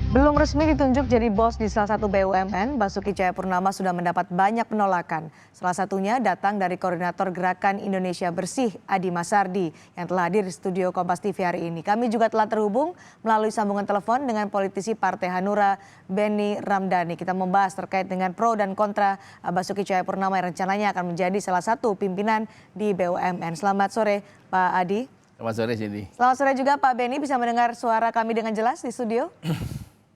Belum resmi ditunjuk jadi bos di salah satu BUMN, Basuki Cahayapurnama sudah mendapat banyak penolakan. Salah satunya datang dari Koordinator Gerakan Indonesia Bersih, Adi Masardi, yang telah hadir di studio Kompas TV hari ini. Kami juga telah terhubung melalui sambungan telepon dengan politisi Partai Hanura, Benny Ramdhani. Kita membahas terkait dengan pro dan kontra Basuki Cahayapurnama yang rencananya akan menjadi salah satu pimpinan di BUMN. Selamat sore, Pak Adi. Selamat sore, Cindy. Selamat sore juga, Pak Benny. Bisa mendengar suara kami dengan jelas di studio?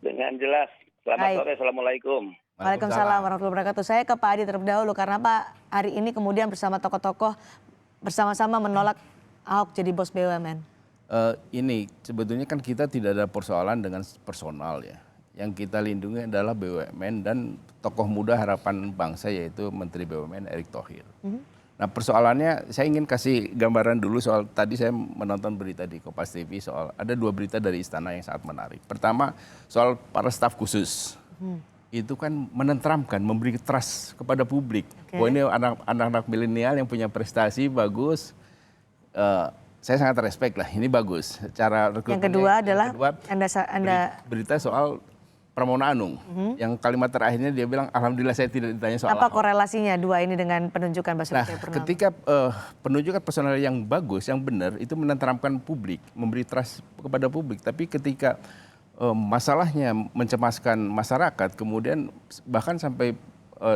Dengan jelas. Selamat sore, Assalamualaikum. Waalaikumsalam warahmatullahi wabarakatuh. Saya ke Pak Adi terlebih dahulu karena Pak hari ini kemudian bersama tokoh-tokoh bersama-sama menolak Ahok jadi bos BUMN. Ini sebetulnya kan kita tidak ada persoalan dengan personal ya. Yang kita lindungi adalah BUMN dan tokoh muda harapan bangsa yaitu Menteri BUMN Erick Thohir. Nah persoalannya saya ingin kasih gambaran dulu soal tadi saya menonton berita di Kompas TV soal ada dua berita dari istana yang sangat menarik. Pertama soal para staf khusus. Itu kan menenteramkan, memberi trust kepada publik. Bahwa ini anak-anak milenial yang punya prestasi bagus. Saya sangat respect lah, ini bagus. Cara yang kedua adalah Anda berita soal Pramono Anung, yang kalimat terakhirnya dia bilang, alhamdulillah saya tidak ditanya soal apa Ahok. korelasinya dua ini dengan penunjukan Basuki Cahayapurnama? Nah, ketika penunjukan personal yang bagus, yang benar, itu menenteramkan publik, memberi trust kepada publik. Tapi ketika masalahnya mencemaskan masyarakat, kemudian bahkan sampai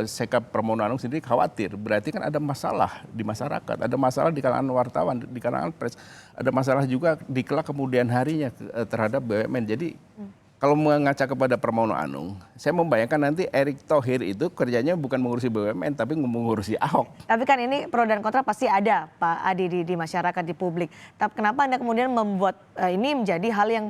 Sekap Pramono Anung sendiri khawatir, berarti kan ada masalah di masyarakat, ada masalah di kalangan wartawan, di kalangan pers, ada masalah juga di kelak kemudian harinya terhadap BUMN. Jadi kalau mengaca kepada Pramono Anung, saya membayangkan nanti Erick Thohir itu kerjanya bukan mengurusi BUMN, tapi mengurusi Ahok. Tapi kan ini pro dan kontra pasti ada, Pak Adi, di masyarakat, di publik. Tapi kenapa Anda kemudian membuat ini menjadi hal yang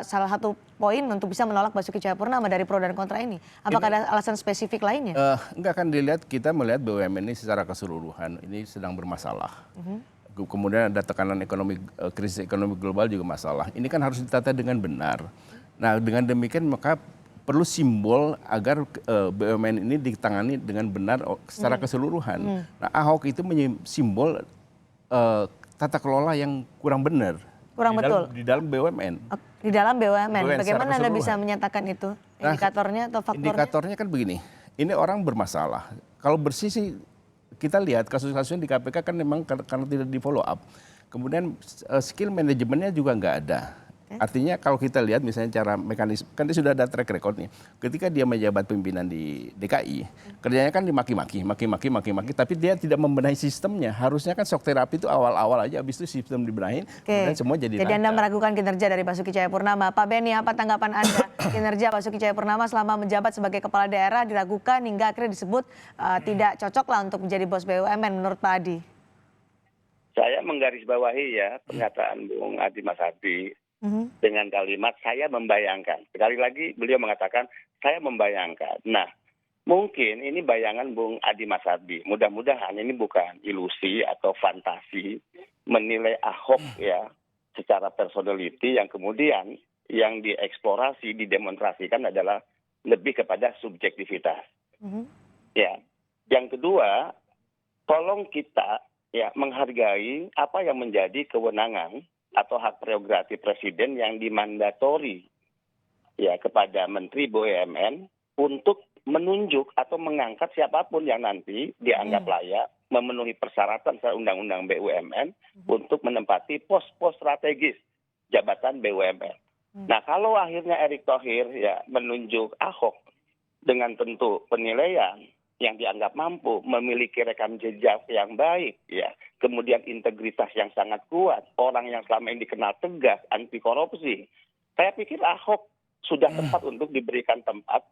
salah satu poin untuk bisa menolak Basuki Cahayapurnama dari pro dan kontra ini? Apakah ada alasan spesifik lainnya? Enggak, kan dilihat, kita melihat BUMN ini secara keseluruhan, ini sedang bermasalah. Kemudian ada tekanan ekonomi, krisis ekonomi global juga masalah. Ini kan harus ditata dengan benar. Nah dengan demikian maka perlu simbol agar BUMN ini ditangani dengan benar secara keseluruhan. Nah Ahok itu simbol tata kelola yang kurang benar. Betul. Di dalam BUMN. Di dalam BUMN. Bagaimana Anda bisa menyatakan itu? Indikatornya atau faktornya? Indikatornya kan begini, ini orang bermasalah. Kalau bersih sih kita lihat kasus-kasusnya di KPK kan memang karena tidak di follow up. Kemudian skill manajemennya juga nggak ada. Artinya kalau kita lihat misalnya cara mekanisme, kan dia sudah ada track record nih. Ketika dia menjabat pimpinan di DKI, kerjanya kan dimaki-maki, tapi dia tidak membenahi sistemnya. Harusnya kan shock terapi itu awal-awal aja, habis itu sistem dibenahin, kemudian semua jadi lancar. Jadi Anda meragukan kinerja dari Basuki Cahayapurnama. Pak Benny, apa tanggapan Anda? Kinerja Basuki Cahayapurnama selama menjabat sebagai kepala daerah diragukan hingga akhirnya disebut tidak cocok lah untuk menjadi bos BUMN menurut Pak Adi. Saya menggarisbawahi ya pernyataan Bung Adi Masardi dengan kalimat saya membayangkan. Sekali lagi beliau mengatakan saya membayangkan. Nah, mungkin ini bayangan Bung Adi Masardi. Mudah-mudahan ini bukan ilusi atau fantasi menilai Ahok ya secara personality yang kemudian yang dieksplorasi, didemonstrasikan adalah lebih kepada subjektivitas. Ya. Yang kedua, tolong kita ya menghargai apa yang menjadi kewenangan atau hak prerogatif presiden yang dimandatori ya kepada Menteri BUMN untuk menunjuk atau mengangkat siapapun yang nanti dianggap layak memenuhi persyaratan secara undang-undang BUMN untuk menempati pos-pos strategis jabatan BUMN. Nah, kalau akhirnya Erick Thohir ya menunjuk Ahok dengan tentu penilaian yang dianggap mampu, memiliki rekam jejak yang baik, ya, kemudian integritas yang sangat kuat, orang yang selama ini dikenal tegas, anti korupsi. Saya pikir Ahok sudah tepat untuk diberikan tempat.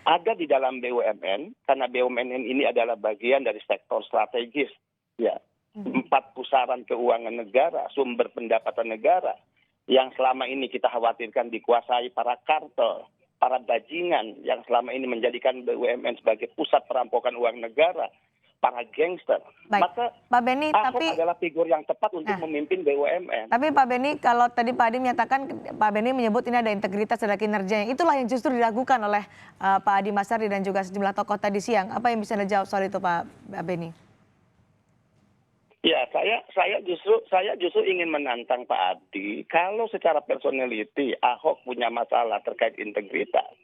Ada di dalam BUMN, karena BUMN ini adalah bagian dari sektor strategis, ya, 4 pusaran keuangan negara, sumber pendapatan negara, yang selama ini kita khawatirkan dikuasai para kartel, para bajingan yang selama ini menjadikan BUMN sebagai pusat perampokan uang negara, para gangster. Baik. Maka Pak Benny, Ahok tapi adalah figur yang tepat untuk memimpin BUMN. Tapi Pak Benny, kalau tadi Pak Adi menyatakan, Pak Benny menyebut ini ada integritas, ada kinerjanya. Itulah yang justru diragukan oleh Pak Adi Masardi dan juga sejumlah tokoh tadi siang. Apa yang bisa Anda jawab soal itu Pak Benny? Ya, saya justru ingin menantang Pak Adi, kalau secara personality Ahok punya masalah terkait integritas,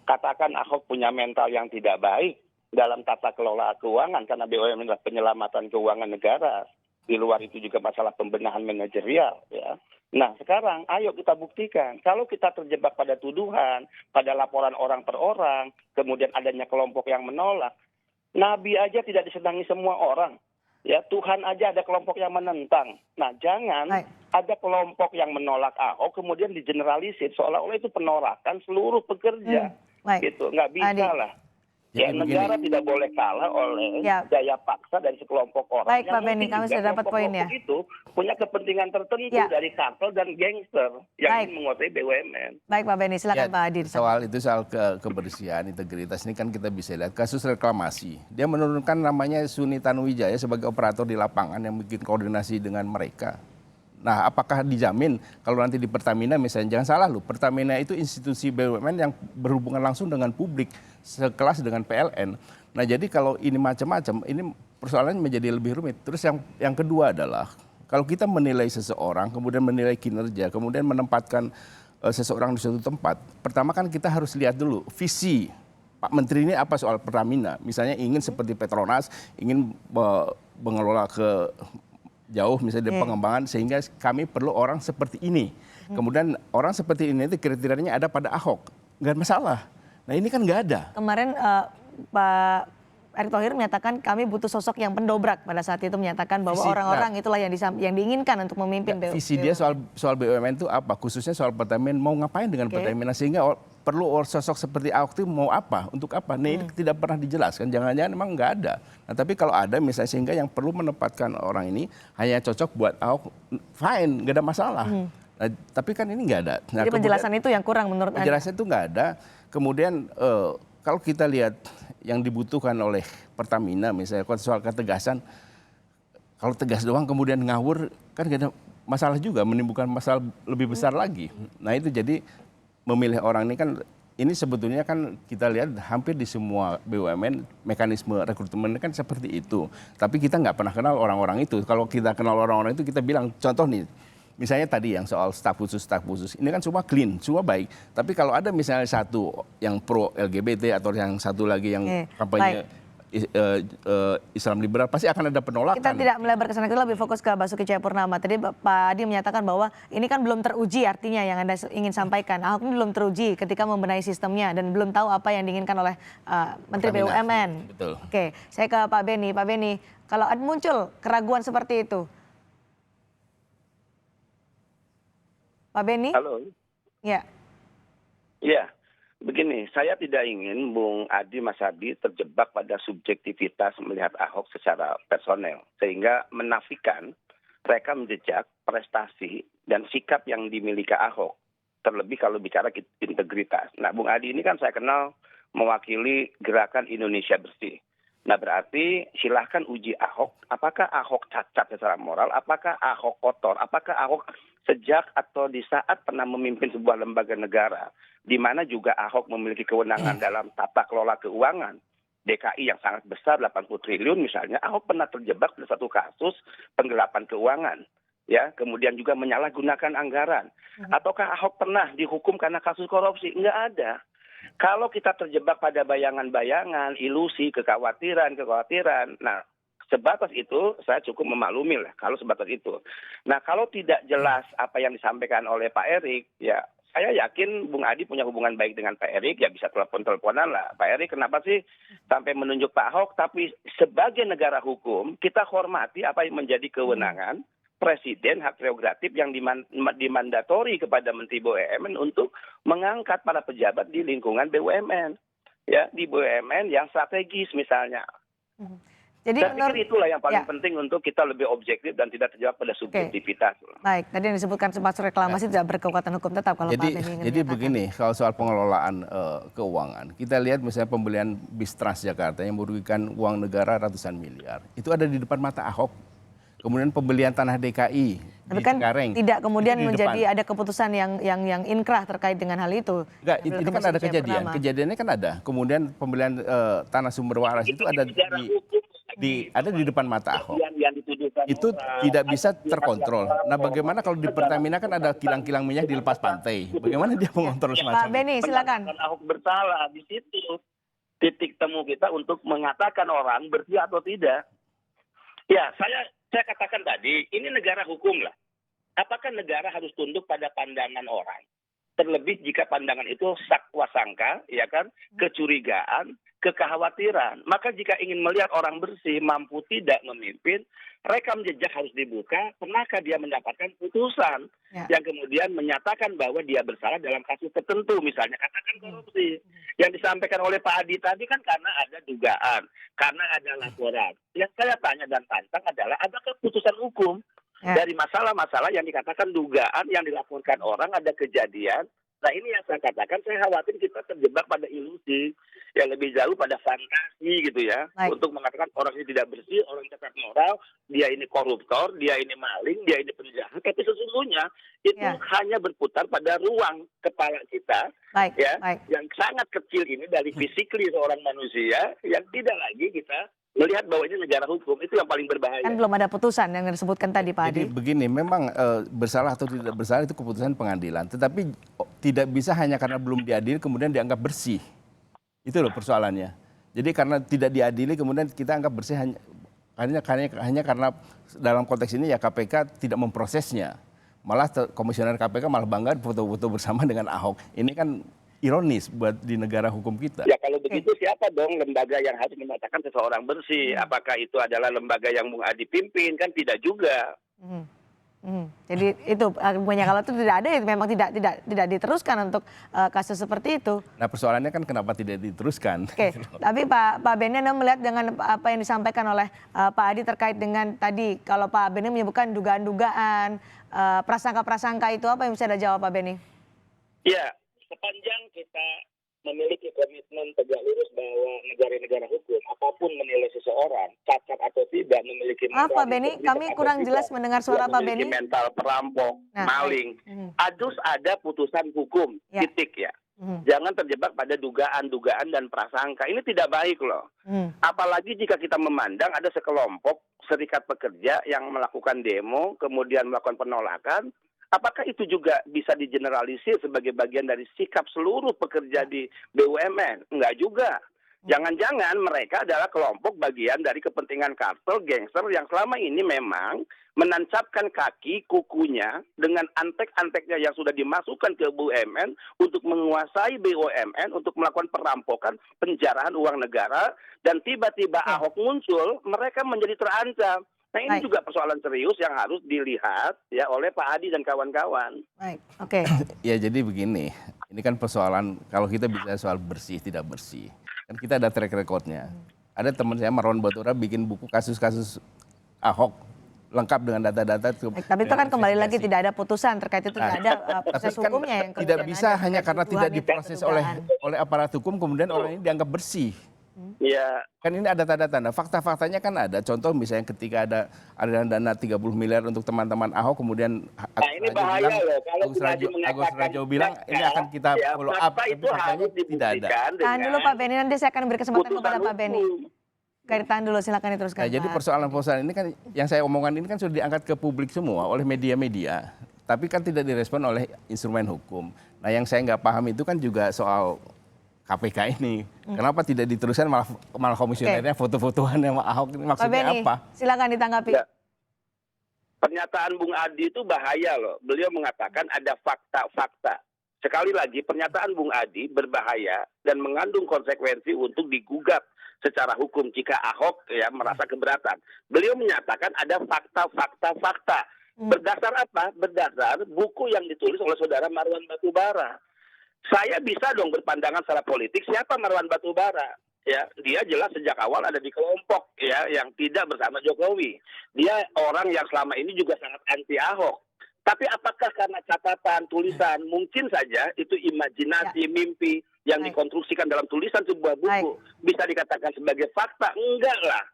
katakan Ahok punya mental yang tidak baik dalam tata kelola keuangan, karena BUMN adalah penyelamatan keuangan negara. Di luar itu juga masalah pembenahan manajerial, ya. Nah, sekarang ayo kita buktikan, kalau kita terjebak pada tuduhan, pada laporan orang per orang, kemudian adanya kelompok yang menolak, Nabi aja tidak disenangi semua orang. Ya, Tuhan aja ada kelompok yang menentang. Nah, jangan Baik. ada kelompok yang menolak Ahok kemudian digeneralisir seolah-olah itu penolakan seluruh pekerja. Baik. Gitu, nggak bisa Adi. lah. Jadi Ya, begini. negara tidak boleh kalah oleh Ya. daya paksa dari sekelompok orang. Baik, Yang Pak Benny, mungkin kami juga sudah dapat kelompok-kelompok poinnya. itu punya kepentingan tertentu Ya. dari kartel dan gangster yang Baik. ingin menguasai BUMN. Baik, Pak Benny, silakan Ya, Pak Adi. soal kebersihan, integritas ini kan kita bisa lihat kasus reklamasi. Dia menurunkan namanya Suni Tanuwijaya sebagai operator di lapangan yang bikin koordinasi dengan mereka. Nah, apakah dijamin kalau nanti di Pertamina misalnya, jangan salah loh, Pertamina itu institusi BUMN yang berhubungan langsung dengan publik, sekelas dengan PLN. Nah, jadi kalau ini macam-macam, ini persoalannya menjadi lebih rumit. Terus yang kedua adalah, kalau kita menilai seseorang, kemudian menilai kinerja, kemudian menempatkan seseorang di suatu tempat, pertama kan kita harus lihat dulu visi Pak Menteri ini apa soal Pertamina. Misalnya ingin seperti Petronas, ingin mengelola ke jauh misalnya di pengembangan, sehingga kami perlu orang seperti ini. Kemudian orang seperti ini itu kriterianya ada pada Ahok, nggak masalah. Nah, ini kan nggak ada. Kemarin Pak Erick Thohir menyatakan kami butuh sosok yang pendobrak, pada saat itu menyatakan bahwa Visi, orang-orang itulah yang diinginkan untuk memimpin Visi dia soal BUMN itu apa? Khususnya soal Pertamina, mau ngapain dengan Pertamina, sehingga perlu sosok seperti Ahok itu mau apa, untuk apa? Nah, ini tidak pernah dijelaskan, jangan-jangan memang nggak ada. Nah, tapi kalau ada misalnya, sehingga yang perlu menempatkan orang ini hanya cocok buat Ahok, fine, nggak ada masalah. Nah, tapi kan ini nggak ada. Nah, Jadi penjelasan itu yang kurang menurut Anda? penjelasan itu nggak ada. Kemudian kalau kita lihat yang dibutuhkan oleh Pertamina, misalnya soal ketegasan, kalau tegas doang kemudian ngawur, kan nggak ada masalah juga, menimbulkan masalah lebih besar lagi. Nah, itu jadi memilih orang ini kan, ini sebetulnya kan kita lihat hampir di semua BUMN mekanisme rekrutmen kan seperti itu. Tapi kita nggak pernah kenal orang-orang itu. Kalau kita kenal orang-orang itu, kita bilang, contoh nih, misalnya tadi yang soal staf khusus, ini kan semua clean, semua baik. Tapi kalau ada misalnya satu yang pro LGBT atau yang satu lagi yang kampanye Islam liberal, pasti akan ada penolakan. Kita tidak melebar ke sana, kita lebih fokus ke Basuki Cahayapurnama. Tadi Pak Adi menyatakan bahwa ini kan belum teruji, artinya yang Anda ingin sampaikan. Ahok ini belum teruji ketika membenahi sistemnya dan belum tahu apa yang diinginkan oleh Menteri BUMN. Betul. Oke, saya ke Pak Benny. Pak Benny, kalau ada muncul keraguan seperti itu, Pak Benny? Halo. Ya. Ya, begini, saya tidak ingin Bung Adi Mas Adi terjebak pada subjektivitas melihat Ahok secara personel, sehingga menafikan rekam jejak, prestasi, dan sikap yang dimiliki Ahok, terlebih kalau bicara integritas. Nah, Bung Adi ini kan saya kenal mewakili Gerakan Indonesia Bersih. Nah, berarti silahkan uji Ahok, apakah Ahok cacat secara moral, apakah Ahok kotor, apakah Ahok sejak atau di saat pernah memimpin sebuah lembaga negara, di mana juga Ahok memiliki kewenangan dalam tata kelola keuangan, DKI yang sangat besar, 80 triliun misalnya, Ahok pernah terjebak pada satu kasus penggelapan keuangan, ya, kemudian juga menyalahgunakan anggaran. Ataukah Ahok pernah dihukum karena kasus korupsi? Enggak ada. Kalau kita terjebak pada bayangan-bayangan, ilusi, kekhawatiran, nah, sebatas itu saya cukup memaklumi lah kalau sebatas itu. Nah, kalau tidak jelas apa yang disampaikan oleh Pak Erick, ya saya yakin Bung Adi punya hubungan baik dengan Pak Erick, ya bisa telepon-teleponan lah. Pak Erick kenapa sih sampai menunjuk Pak Ahok? Tapi sebagai negara hukum, kita hormati apa yang menjadi kewenangan Presiden, hak prerogatif yang dimandatori kepada Menteri BUMN untuk mengangkat para pejabat di lingkungan BUMN, ya, di BUMN yang strategis misalnya. Jadi saya pikir itulah yang paling penting untuk kita lebih objektif dan tidak terjebak pada subjektivitas. Baik, tadi yang disebutkan sebagai reklamasi tidak berkekuatan hukum tetap kalau Pak Benny ingin Jadi menyatakan. begini, kalau soal pengelolaan keuangan, kita lihat misalnya pembelian bis Transjakarta yang merugikan uang negara ratusan miliar, itu ada di depan mata Ahok. Kemudian pembelian tanah DKI Tapi di kan Cengkareng, tidak kemudian itu di menjadi depan. ada keputusan yang inkrah terkait dengan hal itu. Enggak, itu kan ada Basuki kejadian. Cahayapurnama. Kejadiannya kan ada. Kemudian pembelian tanah sumber waras itu ada di depan mata Ahok. keputusan itu orang, tidak bisa ada pihak terkontrol. yang Nah, melapor. bagaimana kalau di Pertamina kan ada kilang-kilang minyak di lepas pantai? Bagaimana dia mengontrol Pak semacam itu? Beni, silakan. Menyatakan Ahok bersalah di situ titik temu kita untuk mengatakan orang bersih atau tidak. Ya, saya katakan tadi, ini negara hukum lah. Apakah negara harus tunduk pada pandangan orang? Terlebih jika pandangan itu sakwa sangka, ya kan, kecurigaan, kekhawatiran. Maka jika ingin melihat orang bersih, mampu tidak memimpin, rekam jejak harus dibuka. Pernahkah dia mendapatkan putusan yang kemudian menyatakan bahwa dia bersalah dalam kasus tertentu, misalnya katakan korupsi. Yang disampaikan oleh Pak Adi tadi kan karena ada dugaan, karena ada laporan. Yang saya tanya dan tantang adalah adakah putusan hukum dari masalah-masalah yang dikatakan dugaan yang dilaporkan orang, ada kejadian. Nah, ini yang saya katakan, saya khawatir kita terjebak pada ilusi yang lebih jauh pada fantasi gitu ya. Untuk mengatakan orang ini tidak bersih, orang cacat moral, dia ini koruptor, dia ini maling, dia ini penjahat. Tapi sesungguhnya itu hanya berputar pada ruang kepala kita yang sangat kecil ini dari fisikly seorang manusia yang tidak lagi kita melihat bahwa ini negara hukum. Itu yang paling berbahaya. Kan belum ada putusan yang disebutkan tadi Pak Adi. Jadi begini, memang bersalah atau tidak bersalah itu keputusan pengadilan. Tetapi tidak bisa hanya karena belum diadili kemudian dianggap bersih. Itu loh persoalannya. Jadi karena tidak diadili kemudian kita anggap bersih hanya karena dalam konteks ini ya KPK tidak memprosesnya. Malah komisioner KPK malah bangga foto-foto bersama dengan Ahok. Ini kan ironis buat di negara hukum kita. Ya kalau begitu siapa dong lembaga yang harus menyatakan seseorang bersih? Apakah itu adalah lembaga yang Bung Adi pimpin? Kan tidak juga. Jadi itu punya kalau itu tidak ada, ya memang tidak diteruskan untuk kasus seperti itu. Nah persoalannya kan kenapa tidak diteruskan? Oke, tapi Pak Beni, Anda melihat dengan apa yang disampaikan oleh Pak Adi terkait dengan tadi kalau Pak Beni menyebutkan dugaan-dugaan, prasangka-prasangka itu apa yang bisa Anda jawab Pak Beni? Ya, sepanjang kita memiliki komitmen tegak lurus bahwa negara-negara hukum apapun menilai seseorang cacat atau tidak memiliki mental, Pak Beni, kami kurang jelas mendengar suara Pak Beni. Mental perampok, maling, harus ada putusan hukum, titik ya. Jangan terjebak pada dugaan-dugaan dan prasangka. Ini tidak baik loh. Apalagi jika kita memandang ada sekelompok serikat pekerja yang melakukan demo, kemudian melakukan penolakan. Apakah itu juga bisa digeneralisir sebagai bagian dari sikap seluruh pekerja di BUMN? Enggak juga. Jangan-jangan mereka adalah kelompok bagian dari kepentingan kartel, gangster yang selama ini memang menancapkan kaki kukunya dengan antek-anteknya yang sudah dimasukkan ke BUMN untuk menguasai BUMN, untuk melakukan perampokan, penjarahan uang negara, dan tiba-tiba Ahok muncul, mereka menjadi terancam. Nah ini juga persoalan serius yang harus dilihat ya oleh Pak Adi dan kawan-kawan. Baik, oke. Ya jadi begini, ini kan persoalan kalau kita bicara soal bersih tidak bersih, kan kita ada track recordnya. Ada teman saya Marwan Batura bikin buku kasus-kasus Ahok lengkap dengan data-data. Tapi itu kan kembali lagi tidak ada putusan terkait itu, tidak ada proses hukumnya yang tidak bisa hanya karena tidak diproses oleh aparat hukum kemudian orang ini dianggap bersih. Ya. Kan ini ada tanda-tanda, fakta-faktanya kan ada. Contoh misalnya ketika ada dana 30 miliar untuk teman-teman Ahok, kemudian ini bahaya loh. Kalau Agus Rajo bilang ini akan kita follow up, tapi faktanya tidak ada. Tahan dulu Pak Beni, nanti saya akan beri kesempatan kepada Pak Beni. Tahan dulu, silakan diteruskan. Nah, jadi persoalan-persoalan ini kan yang saya omongkan ini kan sudah diangkat ke publik semua oleh media-media. Tapi kan tidak direspon oleh instrumen hukum. Nah yang saya nggak paham itu kan juga soal KPK ini. Kenapa tidak diteruskan malah komisionernya foto-fotoan sama Ahok ini maksudnya Pak Beni, apa? silakan ditanggapi. Ya. Pernyataan Bung Adi itu bahaya loh. Beliau mengatakan ada fakta-fakta. Sekali lagi pernyataan Bung Adi berbahaya dan mengandung konsekuensi untuk digugat secara hukum jika Ahok ya merasa keberatan. Beliau menyatakan ada fakta-fakta. Berdasar apa? Berdasar buku yang ditulis oleh saudara Marwan Batubara. Saya bisa dong berpandangan secara politik siapa Marwan Batubara. Ya, dia jelas sejak awal ada di kelompok ya yang tidak bersama Jokowi. Dia orang yang selama ini juga sangat anti Ahok. Tapi apakah karena catatan, tulisan, mungkin saja itu imajinasi, mimpi yang dikonstruksikan dalam tulisan sebuah buku bisa dikatakan sebagai fakta? Enggak lah.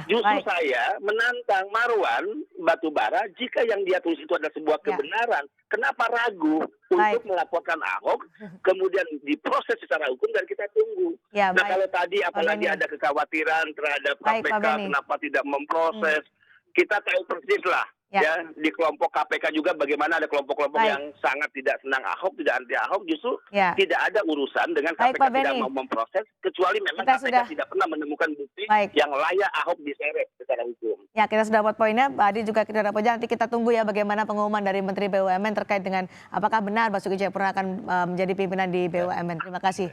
Justru saya menantang Marwan Batubara jika yang dia tulis itu adalah sebuah kebenaran. Kenapa ragu untuk melaporkan Ahok, kemudian diproses secara hukum dan kita tunggu. Nah kalau tadi apalagi ada kekhawatiran terhadap KPK, kenapa tidak memproses. kita tahu persis lah. Ya, di kelompok KPK juga bagaimana ada kelompok-kelompok Baik. yang sangat tidak senang Ahok, tidak anti Ahok, justru Ya. tidak ada urusan dengan Baik, KPK Pak tidak Benny. mau memproses, kecuali memang Kita KPK sudah- tidak pernah menemukan bukti Baik. yang layak Ahok diseret secara hukum. Ya, kita sudah dapat poinnya. Pak Adi juga kita dapat poinnya. Nanti kita tunggu ya bagaimana pengumuman dari Menteri BUMN terkait dengan apakah benar Basuki Cahayapurnama akan menjadi pimpinan di BUMN. Terima kasih.